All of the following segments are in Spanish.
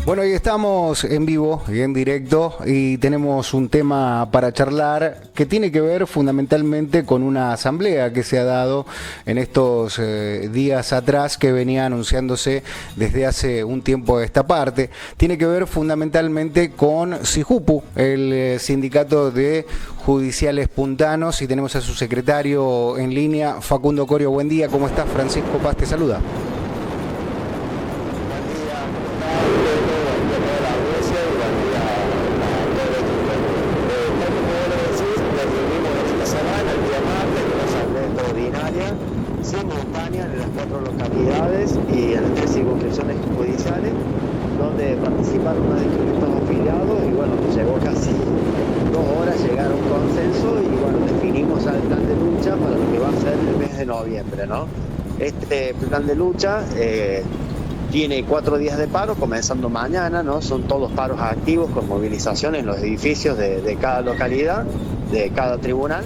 Bueno, hoy estamos en vivo y en directo y tenemos un tema para charlar que tiene que ver fundamentalmente con una asamblea que se ha dado en estos días atrás, que venía anunciándose desde hace un tiempo a esta parte. Tiene que ver fundamentalmente con SIJUPU, el sindicato de judiciales puntanos, y tenemos a su secretario en línea, Facundo Corio. Buen día, ¿cómo estás? Francisco Paz te saluda. Simultánea en las 4 localidades y en las 3 circunscripciones judiciales, donde participaron más de 500 afiliados y bueno, llegó casi 2 horas llegar a un consenso y bueno, definimos el plan de lucha para lo que va a ser el mes de noviembre, ¿no? Este plan de lucha tiene 4 días de paro, comenzando mañana, ¿no? Son todos paros activos con movilización en los edificios de cada localidad, de cada tribunal,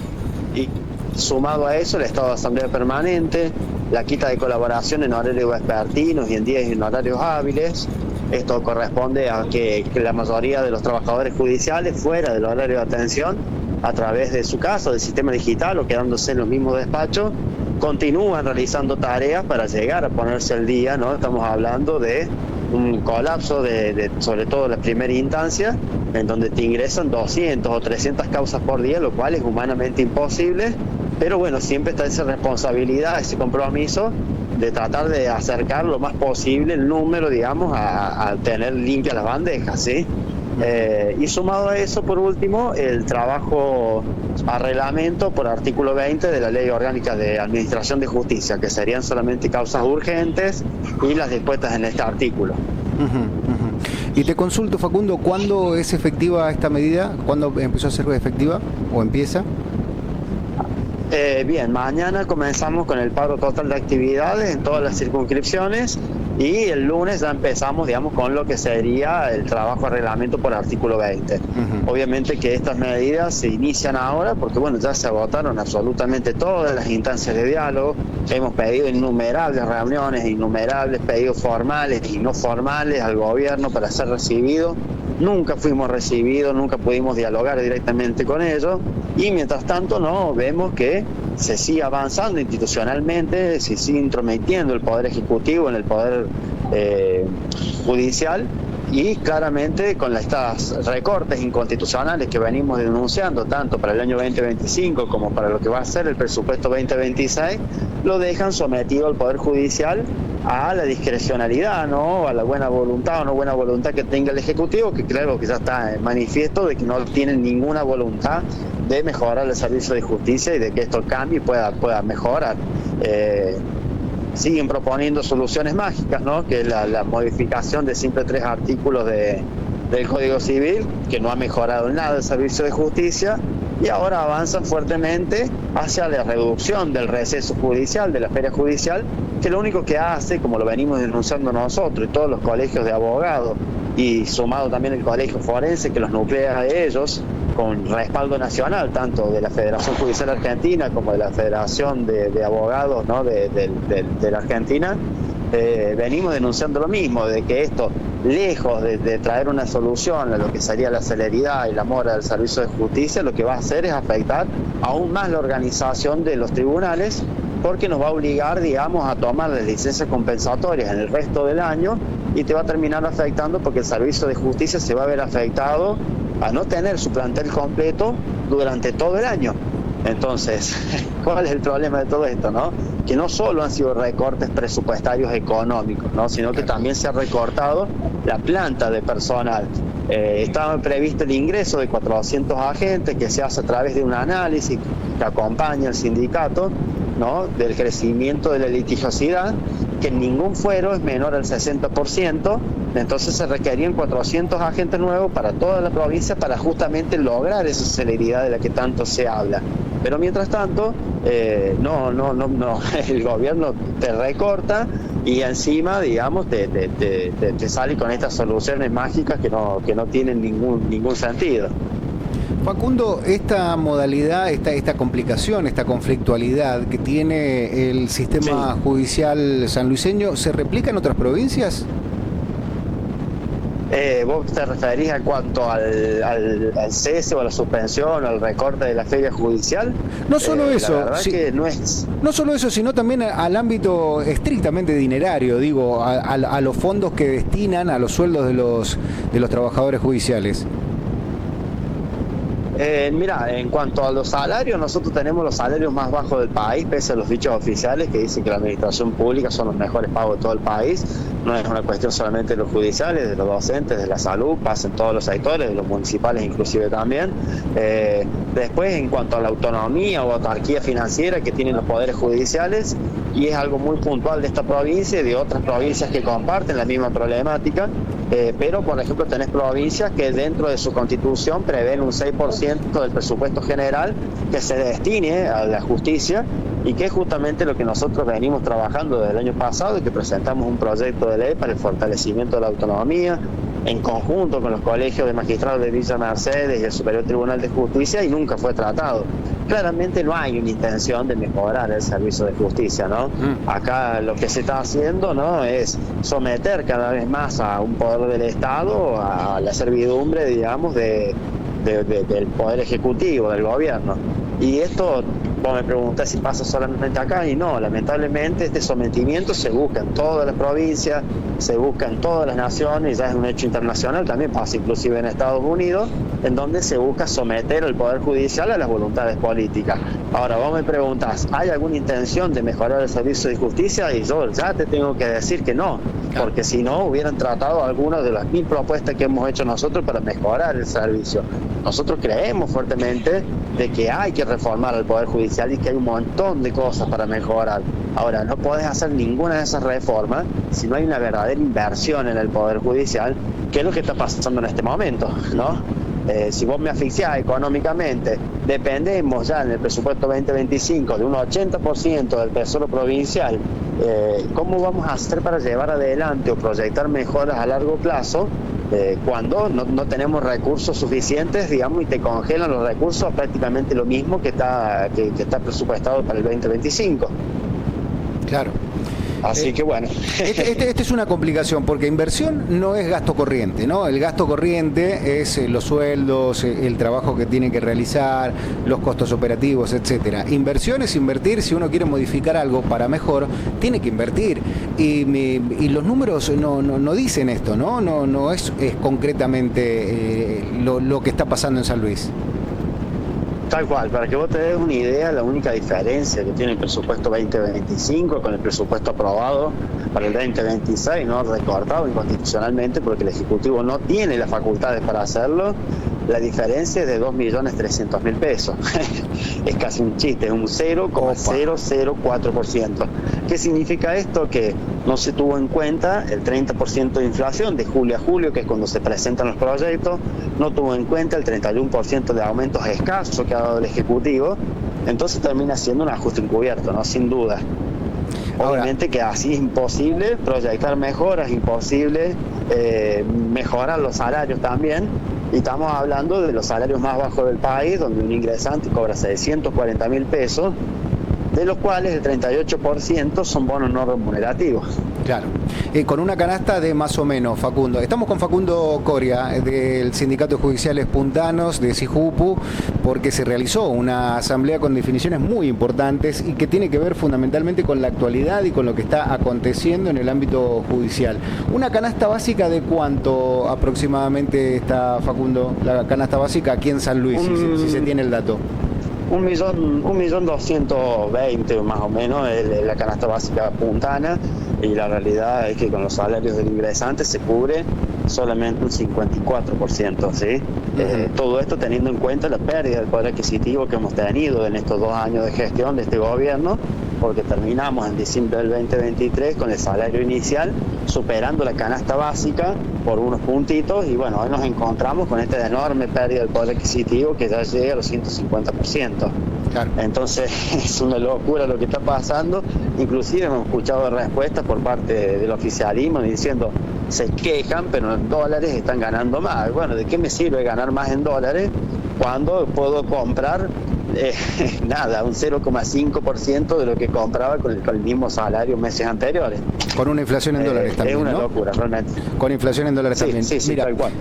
y sumado a eso el estado de asamblea permanente, la quita de colaboración en horarios vespertinos y en días y en horarios hábiles. Esto corresponde a que la mayoría de los trabajadores judiciales fuera del horario de atención, a través de su casa, del sistema digital o quedándose en los mismos despachos, continúan realizando tareas para llegar a ponerse al día, ¿no? Estamos hablando de un colapso de sobre todo la primera instancia, en donde te ingresan 200 o 300 causas por día, lo cual es humanamente imposible, pero bueno, siempre está esa responsabilidad, ese compromiso de tratar de acercar lo más posible el número, digamos, a tener limpias las bandejas, ¿sí? Y sumado a eso, por último, el trabajo a reglamento por artículo 20 de la Ley Orgánica de Administración de Justicia, que serían solamente causas urgentes y las dispuestas en este artículo. Y te consulto, Facundo, ¿cuándo es efectiva esta medida? ¿Cuándo empezó a ser efectiva o empieza? Bien, mañana comenzamos con el paro total de actividades en todas las circunscripciones y el lunes ya empezamos, digamos, con lo que sería el trabajo de reglamento por artículo 20. Obviamente que estas medidas se inician ahora porque, bueno, ya se agotaron absolutamente todas las instancias de diálogo. Hemos pedido innumerables reuniones, innumerables pedidos formales y no formales al gobierno para ser recibidos. Nunca fuimos recibidos, nunca pudimos dialogar directamente con ellos y mientras tanto no vemos que se sigue avanzando institucionalmente, se sigue intrometiendo el Poder Ejecutivo en el Poder Judicial y claramente con estos recortes inconstitucionales que venimos denunciando tanto para el año 2025 como para lo que va a ser el presupuesto 2026, lo dejan sometido al Poder Judicial a la discrecionalidad, ¿no? A la buena voluntad o no buena voluntad que tenga el Ejecutivo, que creo que ya está en manifiesto de que no tienen ninguna voluntad de mejorar el servicio de justicia y de que esto cambie y pueda mejorar. Siguen proponiendo soluciones mágicas, ¿no? Que la modificación de simple 3 artículos del Código Civil, que no ha mejorado en nada el servicio de justicia, y ahora avanzan fuertemente hacia la reducción del receso judicial, de la feria judicial, que lo único que hace, como lo venimos denunciando nosotros y todos los colegios de abogados, y sumado también el colegio forense que los nuclea a ellos, con respaldo nacional, tanto de la Federación Judicial Argentina como de la Federación de Abogados, ¿no? de la Argentina, venimos denunciando lo mismo, de que esto, lejos de traer una solución a lo que sería la celeridad y la mora del servicio de justicia, lo que va a hacer es afectar aún más la organización de los tribunales, porque nos va a obligar, digamos, a tomar las licencias compensatorias en el resto del año y te va a terminar afectando porque el servicio de justicia se va a ver afectado a no tener su plantel completo durante todo el año. Entonces, ¿cuál es el problema de todo esto, no? Que no solo han sido recortes presupuestarios económicos, ¿no? Sino que también se ha recortado la planta de personal. Estaba previsto el ingreso de 400 agentes que se hace a través de un análisis que acompaña al sindicato, ¿no? Del crecimiento de la litigiosidad, que en ningún fuero es menor al 60%, entonces se requerían 400 agentes nuevos para toda la provincia para justamente lograr esa celeridad de la que tanto se habla. Pero mientras tanto, no, el gobierno te recorta y encima, digamos, te sale con estas soluciones mágicas que no tienen ningún sentido. Facundo, esta modalidad, esta complicación, esta conflictualidad que tiene el sistema judicial sanluiseño, ¿se replica en otras provincias? ¿Vos te referís a cuanto al cese o a la suspensión o al recorte de la feria judicial? No solo eso, la verdad que no es... No solo eso, sino también al ámbito estrictamente dinerario, digo, a los fondos que destinan a los sueldos de los trabajadores judiciales. Mira, en cuanto a los salarios, nosotros tenemos los salarios más bajos del país, pese a los dichos oficiales que dicen que la administración pública son los mejores pagos de todo el país. No es una cuestión solamente de los judiciales, de los docentes, de la salud, pasa en todos los sectores, de los municipales inclusive también. Después, en cuanto a la autonomía o autarquía financiera que tienen los poderes judiciales, y es algo muy puntual de esta provincia y de otras provincias que comparten la misma problemática, pero por ejemplo tenés provincias que dentro de su constitución prevén un 6% del presupuesto general que se destine a la justicia, y que es justamente lo que nosotros venimos trabajando desde el año pasado, y que presentamos un proyecto de ley para el fortalecimiento de la autonomía en conjunto con los colegios de magistrados de Villa Mercedes y el Superior Tribunal de Justicia, y nunca fue tratado. Claramente no hay una intención de mejorar el servicio de justicia, ¿no? Acá lo que se está haciendo, ¿no?, es someter cada vez más a un poder del Estado a la servidumbre, digamos, del Poder Ejecutivo, del gobierno. Y esto, vos me preguntás si pasa solamente acá, y no, lamentablemente este sometimiento se busca en todas las provincias, se busca en todas las naciones, y ya es un hecho internacional, también pasa inclusive en Estados Unidos, en donde se busca someter al Poder Judicial a las voluntades políticas. Ahora, vos me preguntás, ¿hay alguna intención de mejorar el servicio de justicia? Y yo ya te tengo que decir que no, porque si no hubieran tratado algunas de las 1000 propuestas que hemos hecho nosotros para mejorar el servicio. Nosotros creemos fuertemente de que hay que reformar al Poder Judicial y que hay un montón de cosas para mejorar. Ahora, no podés hacer ninguna de esas reformas si no hay una verdadera inversión en el Poder Judicial, que es lo que está pasando en este momento, ¿no? Si vos me asfixiás económicamente, dependemos ya en el presupuesto 2025 de un 80% del Tesoro Provincial, ¿cómo vamos a hacer para llevar adelante o proyectar mejoras a largo plazo cuando no tenemos recursos suficientes, digamos, y te congelan los recursos prácticamente lo mismo que está presupuestado para el 2025? Claro. Así que bueno. Esta es una complicación, porque inversión no es gasto corriente, ¿no? El gasto corriente es los sueldos, el trabajo que tiene que realizar, los costos operativos, etcétera. Inversión es invertir. Si uno quiere modificar algo para mejor, tiene que invertir. Y los números no dicen esto, ¿no? No es concretamente lo que está pasando en San Luis. Tal cual, para que vos te des una idea, la única diferencia que tiene el presupuesto 2025 con el presupuesto aprobado para el 2026, no recortado inconstitucionalmente porque el Ejecutivo no tiene las facultades para hacerlo, la diferencia es de 2.300.000 pesos. Es casi un chiste, es un 0,004%. ¿Qué significa esto? Que no se tuvo en cuenta el 30% de inflación de julio a julio, que es cuando se presentan los proyectos, no tuvo en cuenta el 31% de aumentos escasos que ha dado el Ejecutivo, entonces termina siendo un ajuste encubierto, ¿no? Sin duda. Obviamente que así es imposible proyectar mejoras, imposible mejorar los salarios también, y estamos hablando de los salarios más bajos del país, donde un ingresante cobra 640.000 pesos, de los cuales el 38% son bonos no remunerativos. Claro. Con una canasta de más o menos, Facundo. Estamos con Facundo Coria, del Sindicato de Judiciales Puntanos, de SIJUPU, porque se realizó una asamblea con definiciones muy importantes y que tiene que ver fundamentalmente con la actualidad y con lo que está aconteciendo en el ámbito judicial. ¿Una canasta básica de cuánto aproximadamente está, Facundo, la canasta básica aquí en San Luis, si se tiene el dato? 1.220.000 más o menos es la canasta básica puntana, y la realidad es que con los salarios del ingresante se cubre solamente un 54%, ¿sí? Todo esto teniendo en cuenta la pérdida del poder adquisitivo que hemos tenido en estos 2 años de gestión de este gobierno, porque terminamos en diciembre del 2023 con el salario inicial superando la canasta básica por unos puntitos, y bueno, hoy nos encontramos con esta enorme pérdida del poder adquisitivo que ya llega a los 150%. Claro. Entonces es una locura lo que está pasando. Inclusive hemos escuchado respuestas por parte del oficialismo diciendo, se quejan, pero en dólares están ganando más. Bueno, ¿de qué me sirve ganar más en dólares cuando puedo comprar nada, un 0,5% de lo que compraba con el mismo salario meses anteriores. Con una inflación en dólares también, es una ¿no? locura, realmente. Con inflación en dólares también. Sí, Mira, tal cual.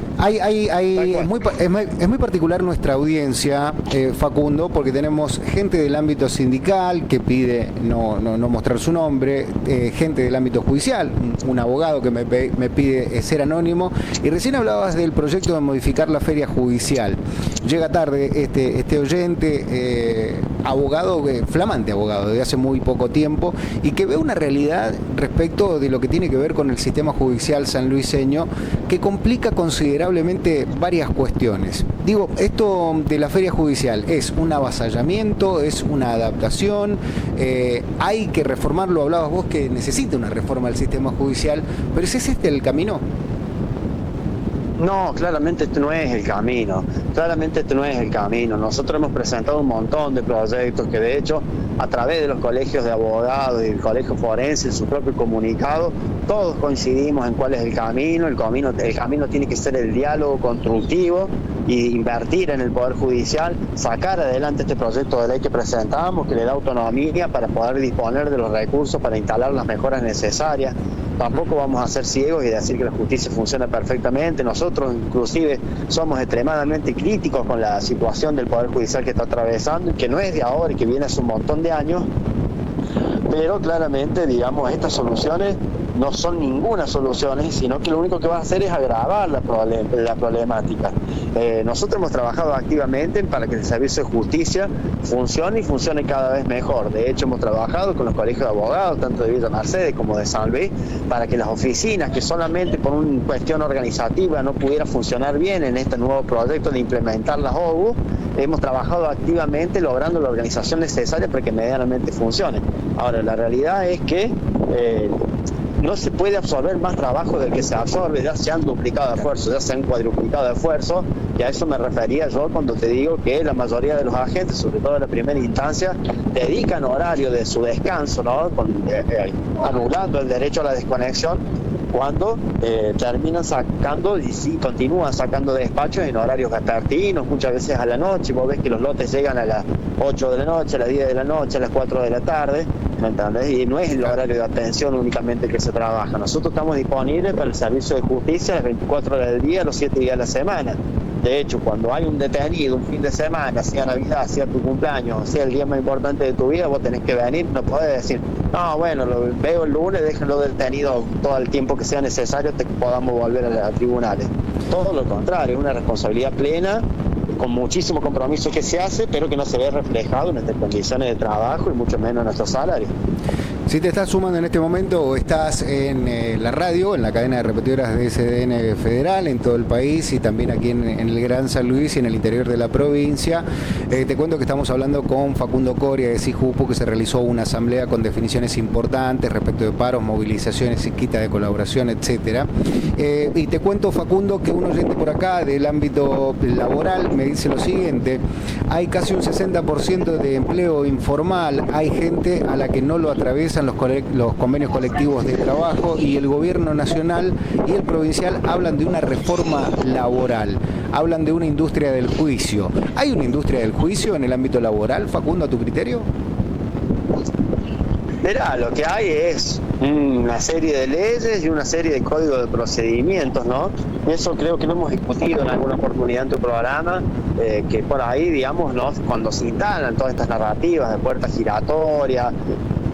Es muy particular nuestra audiencia, Facundo, porque tenemos gente del ámbito sindical que pide no mostrar su nombre, gente del ámbito judicial, un abogado que me pide ser anónimo, y recién hablabas del proyecto de modificar la feria judicial. Llega tarde este oyente, abogado, flamante abogado, de hace muy poco tiempo, y que ve una realidad respecto de lo que tiene que ver con el sistema judicial sanluiseño que complica considerablemente varias cuestiones. Digo, esto de la feria judicial es un avasallamiento, es una adaptación, hay que reformarlo, hablabas vos que necesita una reforma del sistema judicial, pero ¿es este el camino? No, claramente este no es el camino. Nosotros hemos presentado un montón de proyectos que, de hecho, a través de los colegios de abogados y el colegio forense, en su propio comunicado, todos coincidimos en cuál es el camino. El camino tiene que ser el diálogo constructivo y invertir en el Poder Judicial, sacar adelante este proyecto de ley que presentamos, que le da autonomía para poder disponer de los recursos para instalar las mejoras necesarias. Tampoco vamos a ser ciegos y decir que la justicia funciona perfectamente. Nosotros inclusive somos extremadamente críticos con la situación del Poder Judicial que está atravesando, y que no es de ahora y que viene hace un montón de años, pero claramente, digamos, estas soluciones no son ninguna solución, sino que lo único que va a hacer es agravar la problemática. Nosotros hemos trabajado activamente para que el servicio de justicia funcione y funcione cada vez mejor. De hecho, hemos trabajado con los colegios de abogados, tanto de Villa Mercedes como de San Luis, para que las oficinas, que solamente por una cuestión organizativa no pudiera funcionar bien en este nuevo proyecto de implementar las OGU, hemos trabajado activamente logrando la organización necesaria para que medianamente funcione. Ahora, la realidad es que no se puede absorber más trabajo del que se absorbe. Ya se han duplicado esfuerzos, ya se han cuadruplicado esfuerzos, y a eso me refería yo cuando te digo que la mayoría de los agentes, sobre todo en la primera instancia, dedican horario de su descanso, ¿no? Anulando el derecho a la desconexión, cuando terminan sacando y sí continúan sacando despachos en horarios vespertinos, muchas veces a la noche. Vos ves que los lotes llegan a las 8 de la noche, a las 10 de la noche, a las 4 de la tarde, ¿me entendés? Y no es el horario de atención únicamente que se trabaja. Nosotros estamos disponibles para el servicio de justicia las 24 horas del día, los 7 días de la semana. De hecho, cuando hay un detenido un fin de semana, sea Navidad, sea tu cumpleaños, sea el día más importante de tu vida, vos tenés que venir. No podés decir, no, bueno, lo veo el lunes, déjenlo detenido todo el tiempo que sea necesario hasta que podamos volver a tribunales. Todo lo contrario, es una responsabilidad plena, con muchísimo compromiso que se hace, pero que no se ve reflejado en nuestras condiciones de trabajo y mucho menos en nuestros salarios. Si te estás sumando en este momento o estás en la radio, en la cadena de repetidoras de SDN Federal en todo el país y también aquí en el Gran San Luis y en el interior de la provincia, te cuento que estamos hablando con Facundo Coria de SIJUPO, que se realizó una asamblea con definiciones importantes respecto de paros, movilizaciones y quita de colaboración, etcétera. Y te cuento, Facundo, que un oyente por acá del ámbito laboral me dice lo siguiente: hay casi un 60% de empleo informal, hay gente a la que no lo atraviesa los convenios colectivos de trabajo, y el gobierno nacional y el provincial hablan de una reforma laboral, hablan de una industria del juicio. ¿Hay una industria del juicio en el ámbito laboral, Facundo, a tu criterio? Mirá, lo que hay es una serie de leyes y una serie de códigos de procedimientos, ¿no? Eso creo que lo hemos discutido en alguna oportunidad en tu programa, que por ahí, digamos, ¿no?, cuando se instalan todas estas narrativas de puerta giratoria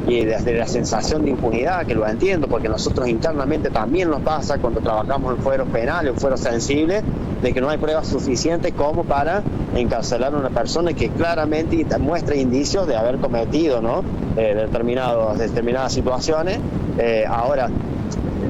y desde la sensación de impunidad, que lo entiendo, porque nosotros internamente también nos pasa cuando trabajamos en fueros penales, en fueros sensibles, de que no hay pruebas suficientes como para encarcelar a una persona que claramente muestra indicios de haber cometido, ¿no?, determinadas situaciones. Ahora,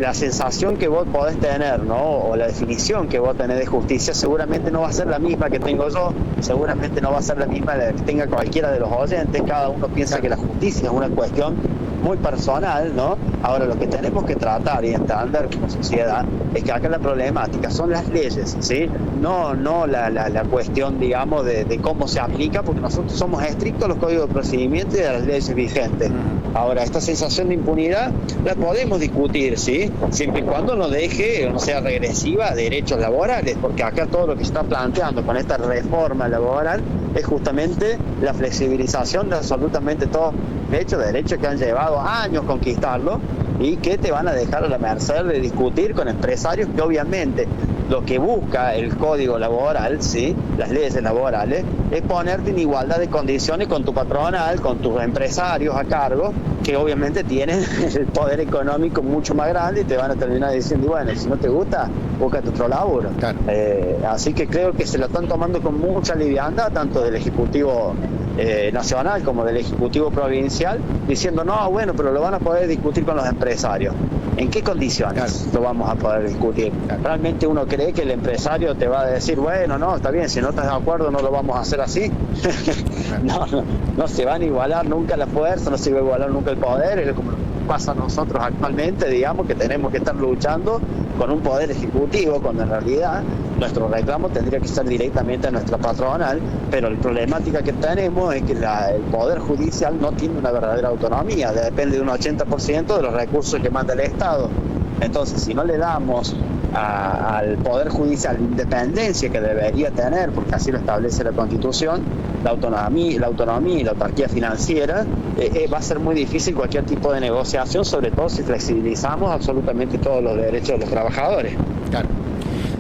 la sensación que vos podés tener, ¿no?, o la definición que vos tenés de justicia seguramente no va a ser la misma que tengo yo, seguramente no va a ser la misma que tenga cualquiera de los oyentes. Cada uno piensa que la justicia es una cuestión muy personal, ¿no? Ahora, lo que tenemos que tratar y entender como sociedad es que acá la problemática son las leyes, ¿sí? No la cuestión, digamos, de cómo se aplica, porque nosotros somos estrictos a los códigos de procedimiento y a las leyes vigentes. Ahora, esta sensación de impunidad la podemos discutir, ¿sí?, siempre y cuando no deje o no sea regresiva a derechos laborales, porque acá todo lo que se está planteando con esta reforma laboral es justamente la flexibilización de absolutamente todos los derechos que han llevado años conquistarlo y que te van a dejar a la merced de discutir con empresarios que obviamente lo que busca el código laboral, ¿sí?, las leyes laborales, es ponerte en igualdad de condiciones con tu patronal, con tus empresarios a cargo, que obviamente tienen el poder económico mucho más grande y te van a terminar diciendo, bueno, si no te gusta, búscate otro laburo. Claro. Así que creo que se lo están tomando con mucha liviandad, tanto del Ejecutivo nacional como del Ejecutivo provincial, diciendo, no, bueno, pero lo van a poder discutir con los empresarios. ¿En qué condiciones lo vamos a poder discutir? ¿Realmente uno cree que el empresario te va a decir, bueno, no, está bien, si no estás de acuerdo no lo vamos a hacer así? No se van a igualar nunca la fuerza, no se va a igualar nunca el poder, es como pasa a nosotros actualmente, digamos que tenemos que estar luchando con un poder ejecutivo, cuando en realidad nuestro reclamo tendría que ser directamente a nuestra patronal, pero la problemática que tenemos es que el poder judicial no tiene una verdadera autonomía, depende de un 80% de los recursos que manda el Estado. Entonces, si no le damos al Poder Judicial la independencia que debería tener, porque así lo establece la Constitución, la autonomía y la autarquía financiera, va a ser muy difícil cualquier tipo de negociación, sobre todo si flexibilizamos absolutamente todos los derechos de los trabajadores. Claro.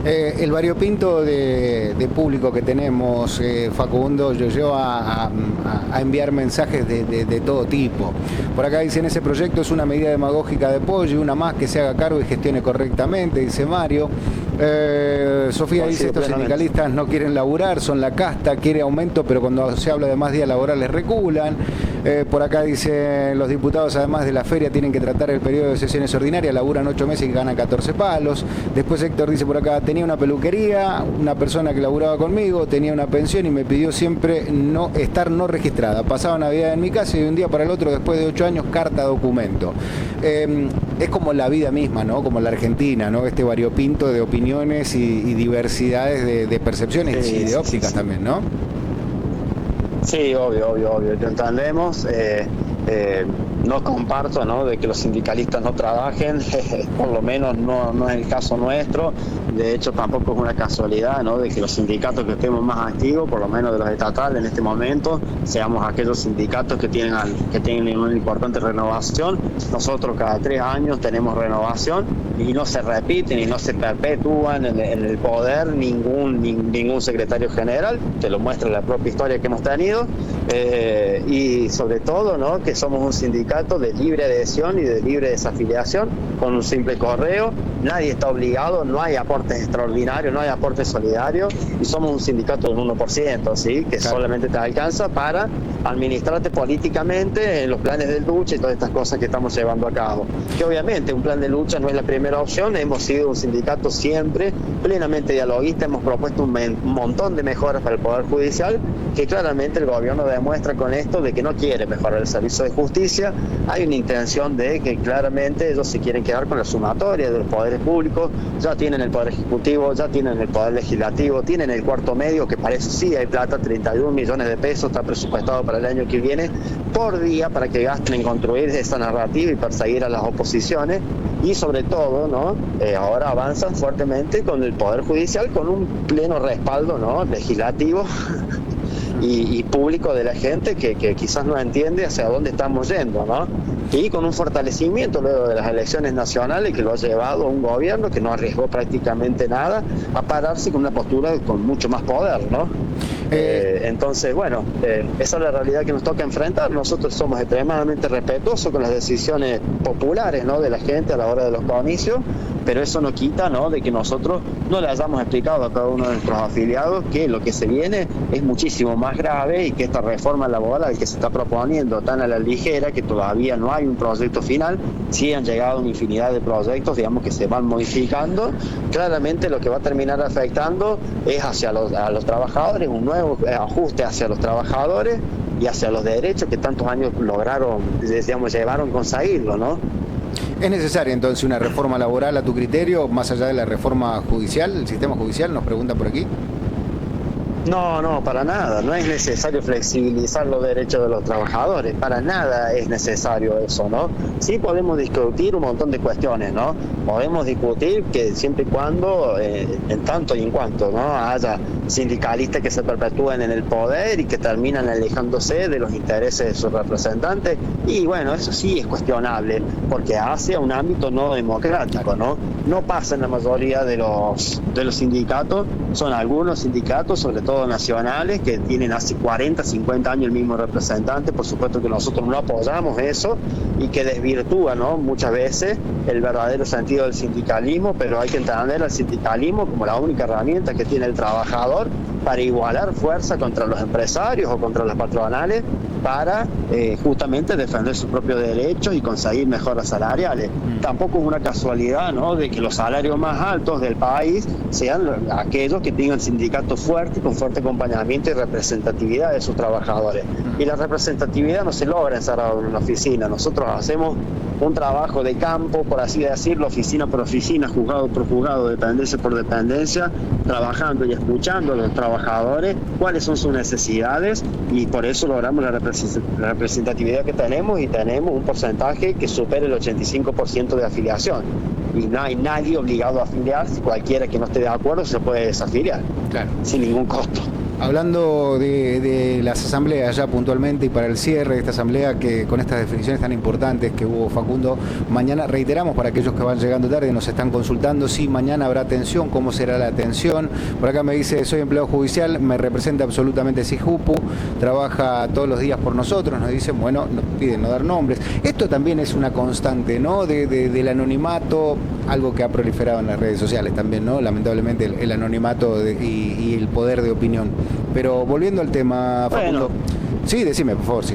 El variopinto de público que tenemos, Facundo, yo llevo a enviar mensajes de todo tipo. Por acá dicen, ese proyecto es una medida demagógica de apoyo y una más que se haga cargo y gestione correctamente, dice Mario. Sofía dice, estos sindicalistas no quieren laburar, son la casta, quiere aumento, pero cuando se habla de más días laborales reculan. Por acá dice, los diputados además de la feria tienen que tratar el periodo de sesiones ordinarias, laburan 8 meses y ganan 14 palos. Después Héctor dice por acá, tenía una peluquería, una persona que laburaba conmigo, tenía una pensión y me pidió siempre estar no registrada. Pasaba Navidad en mi casa y de un día para el otro, después de 8 años, carta documento. Es como la vida misma, ¿no? Como la Argentina, ¿no? Este variopinto de opiniones y diversidades de percepciones y de ópticas también, ¿no? Sí, obvio, te entendemos. No comparto, ¿no?, de que los sindicalistas no trabajen, por lo menos no es el caso nuestro. De hecho, tampoco es una casualidad, ¿no?, de que los sindicatos que estemos más activos, por lo menos de los estatales en este momento, seamos aquellos sindicatos que tienen una importante renovación. Nosotros cada 3 años tenemos renovación y no se repiten y no se perpetúan en el poder ningún secretario general, te lo muestra la propia historia que hemos tenido, y sobre todo, ¿no?, que somos un sindicato de libre adhesión y de libre desafiliación, con un simple correo, nadie está obligado, no hay aportes extraordinarios, no hay aportes solidarios, y somos un sindicato del 1%, ¿sí?, que solamente te alcanza para administrarte políticamente en los planes de lucha y todas estas cosas que estamos llevando a cabo. Que obviamente un plan de lucha no es la primera opción, hemos sido un sindicato siempre plenamente dialoguista, hemos propuesto un montón de mejoras para el Poder Judicial, que claramente el gobierno demuestra con esto de que no quiere mejorar el servicio de justicia. Hay una intención de que claramente ellos se quieren quedar con la sumatoria de los poderes públicos, ya tienen el Poder Ejecutivo, ya tienen el Poder Legislativo, tienen el cuarto medio, que para eso sí hay plata, 31 millones de pesos está presupuestado para el año que viene por día para que gasten en construir esa narrativa y perseguir a las oposiciones, y sobre todo, ¿no?, ahora avanzan fuertemente con el Poder Judicial, con un pleno respaldo, ¿no?, legislativo y público de la gente que quizás no entiende hacia dónde estamos yendo, ¿no? Y con un fortalecimiento luego de las elecciones nacionales que lo ha llevado a un gobierno que no arriesgó prácticamente nada a pararse con una postura con mucho más poder, ¿no? Entonces, bueno, esa es la realidad que nos toca enfrentar. Nosotros somos extremadamente respetuosos con las decisiones populares, ¿no?, de la gente a la hora de los comicios, pero eso no quita, ¿no?, de que nosotros no le hayamos explicado a cada uno de nuestros afiliados que lo que se viene es muchísimo más grave y que esta reforma laboral que se está proponiendo tan a la ligera, que todavía no hay un proyecto final, sí han llegado una infinidad de proyectos, digamos, que se van modificando. Claramente lo que va a terminar afectando es hacia los trabajadores, un nuevo ajuste hacia los trabajadores y hacia los derechos que tantos años lograron, digamos, llevaron a conseguirlo, ¿no? ¿Es necesaria entonces una reforma laboral a tu criterio, más allá de la reforma judicial, el sistema judicial? Nos pregunta por aquí. No, para nada. No es necesario flexibilizar los derechos de los trabajadores. Para nada es necesario eso, ¿no? Sí podemos discutir un montón de cuestiones, ¿no? Podemos discutir que siempre y cuando, en tanto y en cuanto, ¿no?, haya sindicalistas que se perpetúen en el poder y que terminan alejándose de los intereses de sus representantes. Y bueno, eso sí es cuestionable, porque hace a un ámbito no democrático, ¿no? No pasa en la mayoría de los sindicatos. Son algunos sindicatos, sobre todo nacionales, que tienen hace 40, 50 años el mismo representante. Por supuesto que nosotros no apoyamos eso y que desvirtúa, ¿no?, muchas veces el verdadero sentido del sindicalismo, pero hay que entender al sindicalismo como la única herramienta que tiene el trabajador para igualar fuerza contra los empresarios o contra las patronales para justamente defender sus propios derechos y conseguir mejoras salariales. Tampoco es una casualidad, ¿no?, de que los salarios más altos del país sean aquellos que tengan sindicatos fuertes, con fuerte acompañamiento y representatividad de sus trabajadores. Y la representatividad no se logra encerrado en una oficina. Nosotros hacemos un trabajo de campo, por así decirlo, oficina por oficina, juzgado por juzgado, dependencia por dependencia, trabajando y escuchando a los trabajadores cuáles son sus necesidades, y por eso logramos la representatividad que tenemos, y tenemos un porcentaje que supera el 85% de afiliación. Y no hay nadie obligado a afiliarse. Cualquiera que no esté de acuerdo se puede desafiliar, claro, sin ningún costo. Hablando de las asambleas ya puntualmente y para el cierre de esta asamblea, que con estas definiciones tan importantes que hubo, Facundo, mañana reiteramos para aquellos que van llegando tarde y nos están consultando si mañana habrá atención, cómo será la atención. Por acá me dice: soy empleado judicial, me representa absolutamente SIJUPU, trabaja todos los días por nosotros. Nos dicen, bueno, nos piden no dar nombres. Esto también es una constante, ¿no?, del anonimato, algo que ha proliferado en las redes sociales también, ¿no?, lamentablemente el anonimato y el poder de opinión. Pero volviendo al tema, Facundo. Bueno, sí, decime, por favor, sí.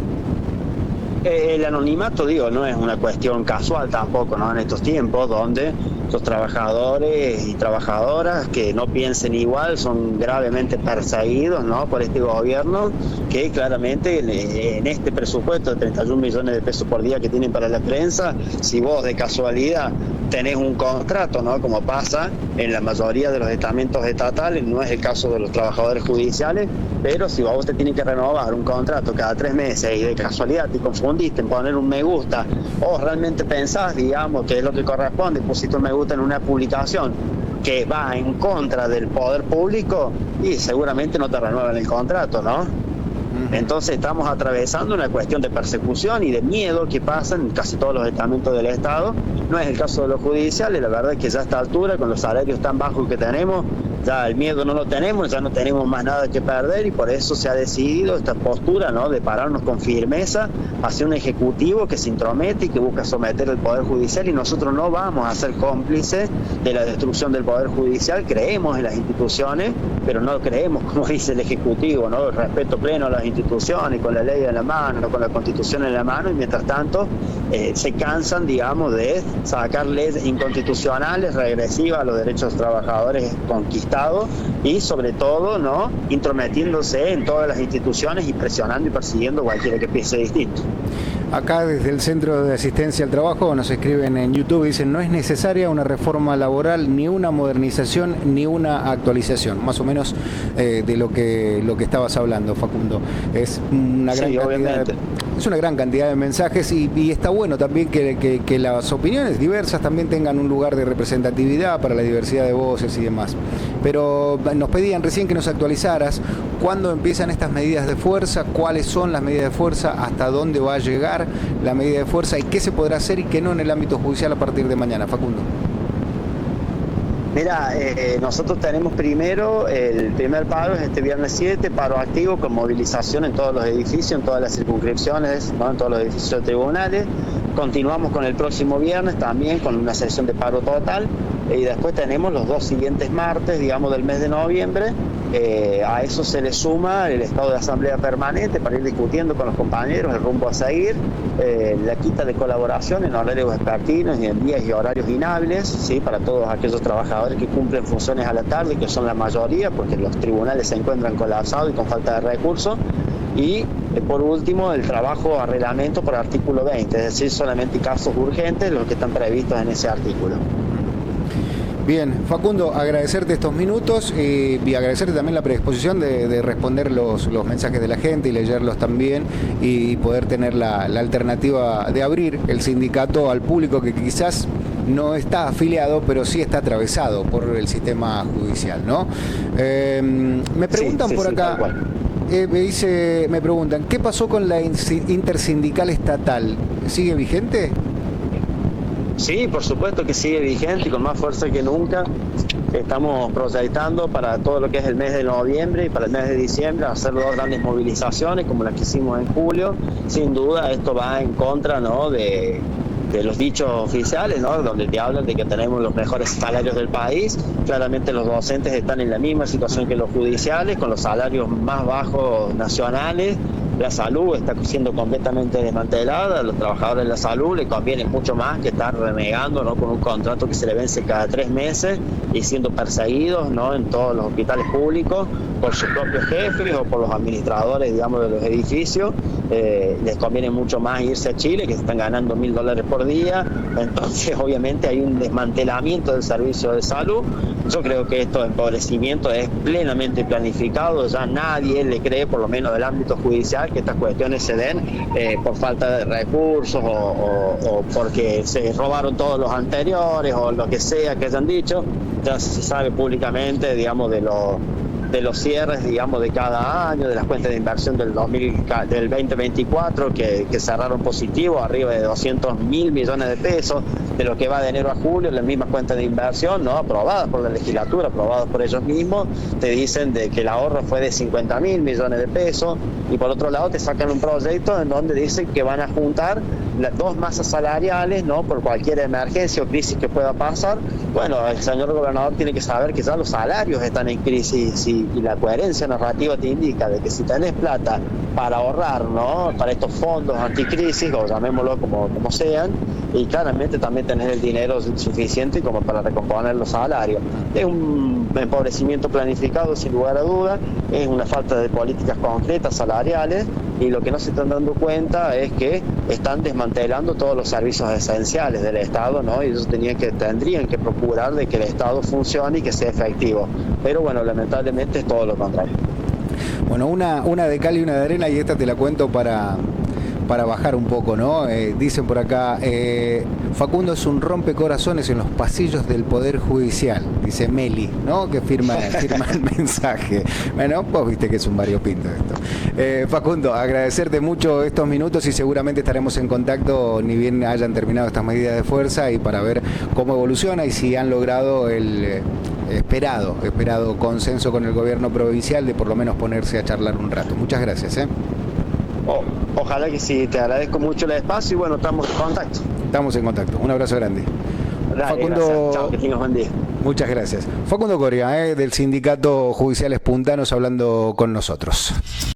El anonimato, digo, no es una cuestión casual tampoco, ¿no?, en estos tiempos donde los trabajadores y trabajadoras que no piensen igual son gravemente perseguidos, ¿no?, por este gobierno, que claramente en este presupuesto de 31 millones de pesos por día que tienen para la prensa, si vos de casualidad tenés un contrato, ¿no?, como pasa en la mayoría de los estamentos estatales, no es el caso de los trabajadores judiciales, pero si vos te tienes que renovar un contrato cada 3 meses y de casualidad te confundiste en poner un me gusta, o realmente pensás, digamos, que es lo que corresponde, pusiste un me gusta en una publicación que va en contra del poder público, y seguramente no te renuevan el contrato, ¿no? Entonces estamos atravesando una cuestión de persecución y de miedo que pasa en casi todos los estamentos del Estado. No es el caso de los judiciales. La verdad es que ya a esta altura, con los salarios tan bajos que tenemos, ya el miedo no lo tenemos, ya no tenemos más nada que perder, y por eso se ha decidido esta postura, ¿no?, de pararnos con firmeza hacia un ejecutivo que se intromete y que busca someter el Poder Judicial, y nosotros no vamos a ser cómplices de la destrucción del Poder Judicial. Creemos en las instituciones, pero no creemos, como dice el Ejecutivo, ¿no?, el respeto pleno a las instituciones, con la ley en la mano, con la Constitución en la mano, y mientras tanto se cansan, digamos, de sacar leyes inconstitucionales, regresivas a los derechos de los trabajadores conquistados, y sobre todo, ¿no?, intrometiéndose en todas las instituciones y presionando y persiguiendo a cualquiera que piense distinto. Acá desde el Centro de Asistencia al Trabajo nos escriben en YouTube, dicen: no es necesaria una reforma laboral, ni una modernización, ni una actualización. Más o menos de lo que estabas hablando, Facundo. Es una gran cantidad, es una gran cantidad de mensajes, y está bueno también que las opiniones diversas también tengan un lugar de representatividad para la diversidad de voces y demás. Pero nos pedían recién que nos actualizaras cuándo empiezan estas medidas de fuerza, cuáles son las medidas de fuerza, hasta dónde va a llegar la medida de fuerza y qué se podrá hacer y qué no en el ámbito judicial a partir de mañana, Facundo. Mira, nosotros tenemos primero, el primer paro es este viernes 7, paro activo con movilización en todos los edificios, en todas las circunscripciones, ¿no?, en todos los edificios de tribunales. Continuamos con el próximo viernes también con una sesión de paro total, y después tenemos los 2 siguientes martes, digamos, del mes de noviembre. A eso se le suma el estado de asamblea permanente para ir discutiendo con los compañeros el rumbo a seguir, la quita de colaboración en horarios vespertinos y en días y horarios inhábiles, ¿sí?, para todos aquellos trabajadores que cumplen funciones a la tarde, que son la mayoría, porque los tribunales se encuentran colapsados y con falta de recursos. Y por último, el trabajo a reglamento por artículo 20, es decir, solamente casos urgentes los que están previstos en ese artículo. Bien, Facundo, agradecerte estos minutos y agradecerte también la predisposición de responder los mensajes de la gente y leerlos también y poder tener la alternativa de abrir el sindicato al público que quizás no está afiliado, pero sí está atravesado por el sistema judicial, ¿no? Me preguntan por acá, me preguntan, ¿qué pasó con la intersindical estatal? ¿Sigue vigente? Sí, por supuesto que sigue vigente y con más fuerza que nunca. Estamos proyectando para todo lo que es el mes de noviembre y para el mes de diciembre hacer dos grandes movilizaciones como las que hicimos en julio. Sin duda esto va en contra, ¿no?, de los dichos oficiales, ¿no?, donde te hablan de que tenemos los mejores salarios del país. Claramente los docentes están en la misma situación que los judiciales, con los salarios más bajos nacionales. La salud está siendo completamente desmantelada. A los trabajadores de la salud les conviene mucho más que estar renegando, ¿no?, con un contrato que se le vence cada 3 meses y siendo perseguidos, ¿no?, en todos los hospitales públicos por sus propios jefes o por los administradores, digamos, de los edificios. Les conviene mucho más irse a Chile, que se están ganando $1.000 por día. Entonces obviamente hay un desmantelamiento del servicio de salud. Yo creo que esto de empobrecimiento es plenamente planificado. Ya nadie le cree, por lo menos del ámbito judicial, que estas cuestiones se den por falta de recursos o porque se robaron todos los anteriores o lo que sea que hayan dicho. Ya se sabe públicamente, digamos, de los cierres, digamos, de cada año, de las cuentas de inversión del 2024 que cerraron positivo, arriba de 200.000 millones de pesos, de lo que va de enero a julio, las mismas cuentas de inversión, ¿no?, aprobadas por la legislatura, aprobadas por ellos mismos, te dicen de que el ahorro fue de 50.000 millones de pesos, y por otro lado te sacan un proyecto en donde dicen que van a juntar las dos masas salariales, ¿no?, por cualquier emergencia o crisis que pueda pasar. Bueno, el señor gobernador tiene que saber que ya los salarios están en crisis y la coherencia narrativa te indica de que si tenés plata para ahorrar, ¿no?, para estos fondos anticrisis, o llamémoslo como sean, y claramente también tenés el dinero suficiente como para recomponer los salarios. Es un empobrecimiento planificado, sin lugar a dudas, es una falta de políticas concretas salariales, y lo que no se están dando cuenta es que están desmantelando todos los servicios esenciales del Estado, ¿no?, y ellos tendrían que procurar de que el Estado funcione y que sea efectivo. Pero bueno, lamentablemente es todo lo contrario. Bueno, una de cal y una de arena, y esta te la cuento para bajar un poco, ¿no? Dicen por acá, Facundo es un rompecorazones en los pasillos del Poder Judicial, dice Meli, ¿no?, que firma el mensaje. Bueno, vos viste que es un variopinto esto. Facundo, agradecerte mucho estos minutos y seguramente estaremos en contacto ni bien hayan terminado estas medidas de fuerza y para ver cómo evoluciona y si han logrado el esperado consenso con el gobierno provincial de por lo menos ponerse a charlar un rato. Muchas gracias. Ojalá que sí, te agradezco mucho el espacio y bueno, estamos en contacto. Estamos en contacto. Un abrazo grande. Dale, Facundo, gracias. Chao, que tengas buen día. Muchas gracias. Facundo Coria, del Sindicato Judiciales Puntanos, hablando con nosotros.